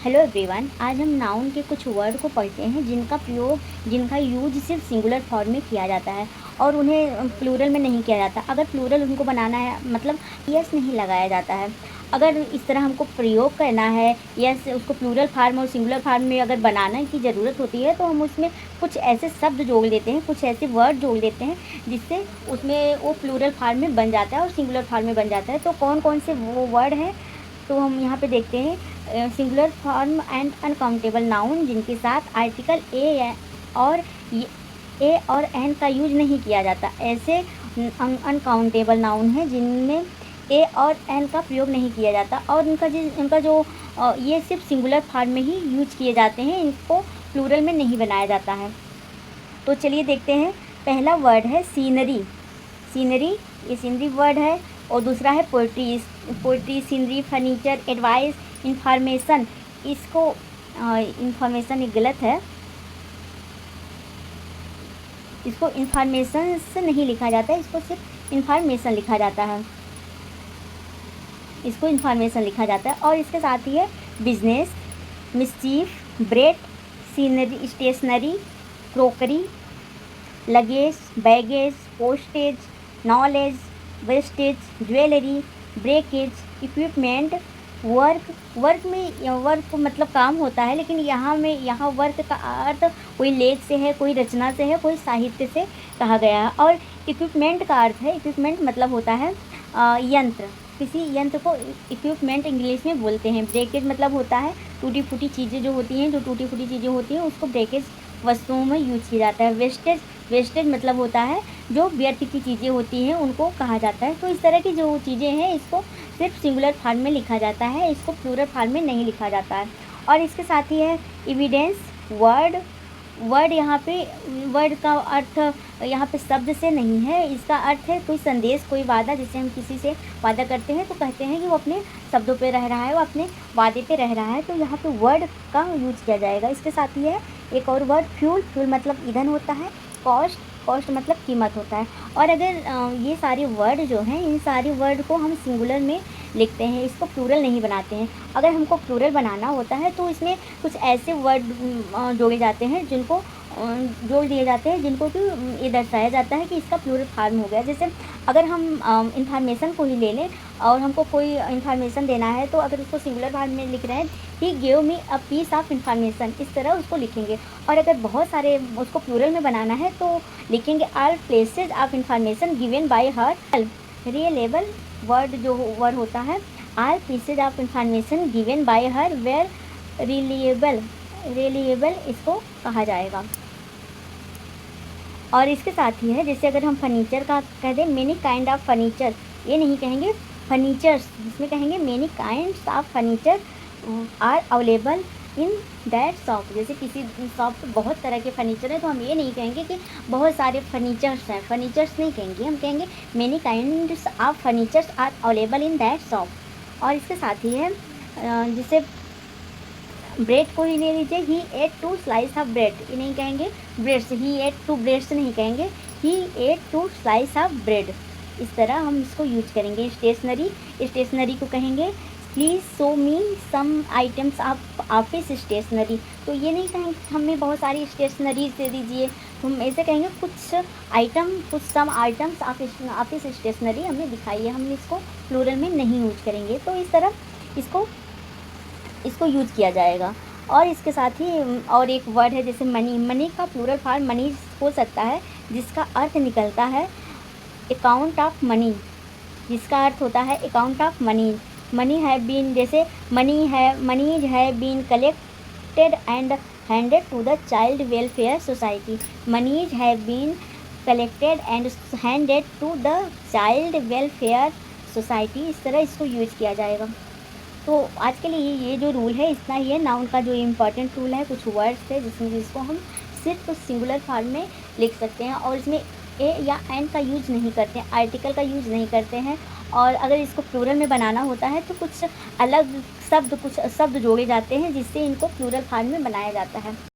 Hello everyone, आज हम noun के कुछ वर्ड को पढ़ते हैं जिनका यूज सिर्फ सिंगुलर फॉर्म में किया जाता है और उन्हें प्लूरल में नहीं किया जाता। अगर प्लूरल उनको बनाना है मतलब यस नहीं लगाया जाता है। अगर इस तरह हमको प्रयोग करना है यस उसको प्लूरल फार्म और सिंगुलर फार्म में अगर बनाने की ज़रूरत होती है तो हम उसमें कुछ ऐसे शब्द जोड़ देते हैं, कुछ ऐसे वर्ड जोड़ देते हैं जिससे उसमें वो प्लूरल फार्म में बन जाता है और सिंगुलर फार्म में बन जाता है। तो कौन कौन से वो वर्ड हैं तो हम यहाँ पे देखते हैं। Singular form and uncountable noun जिनके साथ आर्टिकल ए और एन का यूज नहीं किया जाता, ऐसे अनकाउंटेबल नाउन हैं जिनमें ए और एन का प्रयोग नहीं किया जाता और इनका जो ये सिर्फ सिंगुलर फॉर्म में ही यूज किए जाते हैं, इनको प्लूरल में नहीं बनाया जाता है। तो चलिए देखते हैं। पहला वर्ड है सीनरी। ये सीनरी वर्ड है। और दूसरा है poetry, scenery, furniture, advice, information. इसको इंफॉर्मेशन ये गलत है, इसको इंफॉर्मेशन से नहीं लिखा जाता है, इसको सिर्फ इंफॉर्मेशन लिखा जाता है, इसको इंफॉर्मेशन लिखा जाता है। और इसके साथ ही है business, mischief, bread, scenery, stationery, crockery, luggage, baggage, postage, knowledge, wastage, jewellery, breakage, equipment, work में वर्क मतलब काम होता है, लेकिन यहाँ वर्क का अर्थ कोई लेख से है, कोई रचना से है, कोई साहित्य से कहा गया है। और इक्विपमेंट का अर्थ है, इक्विपमेंट मतलब होता है यंत्र, किसी यंत्र को इक्विपमेंट इंग्लिश में बोलते हैं। ब्रेकेज मतलब होता है टूटी फूटी चीज़ें जो होती हैं, उसको ब्रेकेज वस्तुओं में यूज किया जाता है। वेस्टेज मतलब होता है जो व्यर्थ की चीज़ें होती हैं उनको कहा जाता है। तो इस तरह की जो चीज़ें हैं इसको सिर्फ सिंगुलर फॉर्म में लिखा जाता है, इसको प्लूरल फॉर्म में नहीं लिखा जाता है। और इसके साथ ही है एविडेंस। वर्ड यहाँ पे वर्ड का अर्थ यहाँ पे शब्द से नहीं है, इसका अर्थ है कोई संदेश, कोई वादा। जैसे हम किसी से वादा करते हैं तो कहते हैं कि वो अपने शब्दों पे रह रहा है, वो अपने वादे पे रह रहा है, तो यहाँ पे वर्ड का यूज किया जाएगा। इसके साथ ही है एक और वर्ड फ्यूल मतलब ईंधन होता है। कॉस्ट मतलब कीमत होता है। और अगर ये सारे वर्ड जो हैं, इन सारे वर्ड को हम सिंगुलर में लिखते हैं, इसको प्लूरल नहीं बनाते हैं। अगर हमको प्लूरल बनाना होता है तो इसमें कुछ ऐसे वर्ड जोड़े जाते हैं जोड़ दिए जाते हैं जिनको कि ये दर्शाया जाता है कि इसका प्लूरल फॉर्म हो गया। जैसे अगर हम इंफॉर्मेशन को ही ले लें और हमको कोई इंफॉर्मेशन देना है तो अगर उसको सिंगुलर फॉर्म में लिख रहे हैं, he gave me a piece of information, इस तरह उसको लिखेंगे। और अगर बहुत सारे उसको प्लूरल में बनाना है तो लिखेंगे all places of information given by her. Reliable word होता है all pieces of information given by her were reliable इसको कहा जाएगा। और इसके साथ ही है जैसे अगर हम फर्नीचर का कह दें मेनी काइंड ऑफ फर्नीचर, ये नहीं कहेंगे फर्नीचर्स, जिसमें कहेंगे many kinds of furniture are available in that shop. जैसे किसी शॉप पे बहुत तरह के फर्नीचर है तो हम ये नहीं कहेंगे कि बहुत सारे फर्नीचर्स हैं, फर्नीचर्स नहीं कहेंगे, हम कहेंगे many kinds of furnitures are available in that shop. और इसके साथ ही है जैसे ब्रेड को ही ले लीजिए, ही एट 2 स्लाइस ऑफ ब्रेड, ये नहीं कहेंगे ब्रेड्स, ही एट 2 ब्रेड्स नहीं कहेंगे, he ate 2 slice of bread. इस तरह हम इसको यूज करेंगे। स्टेशनरी को कहेंगे please show me some items of office stationery, तो ये नहीं कहेंगे हमें बहुत सारी स्टेशनरी दे दीजिए, हम ऐसे कहेंगे कुछ सम आइटम्स ऑफिस स्टेशनरी हमें दिखाइए, हम इसको प्लूरल में नहीं यूज करेंगे। तो इस तरह इसको यूज किया जाएगा। और इसके साथ ही और एक वर्ड है जैसे मनी का प्लूरल फॉर्म मनी हो सकता है, जिसका अर्थ निकलता है अकाउंट ऑफ मनी, जिसका अर्थ होता है account of money. Money have been, जैसे monies have been collected and handed to the child welfare society. Monies have been collected and handed to the child welfare society, इस तरह इसको use किया जाएगा। तो आज के लिए ये जो रूल है इतना ही है। नाउन का जो इम्पॉर्टेंट रूल है, कुछ वर्ड्स है जिसको हम सिर्फ सिंगुलर फॉर्म में लिख सकते हैं और इसमें ए या एन का यूज नहीं करते हैं, आर्टिकल का यूज नहीं करते हैं। और अगर इसको प्लूरल में बनाना होता है तो कुछ शब्द जोड़े जाते हैं जिससे इनको प्लूरल फॉर्म में बनाया जाता है।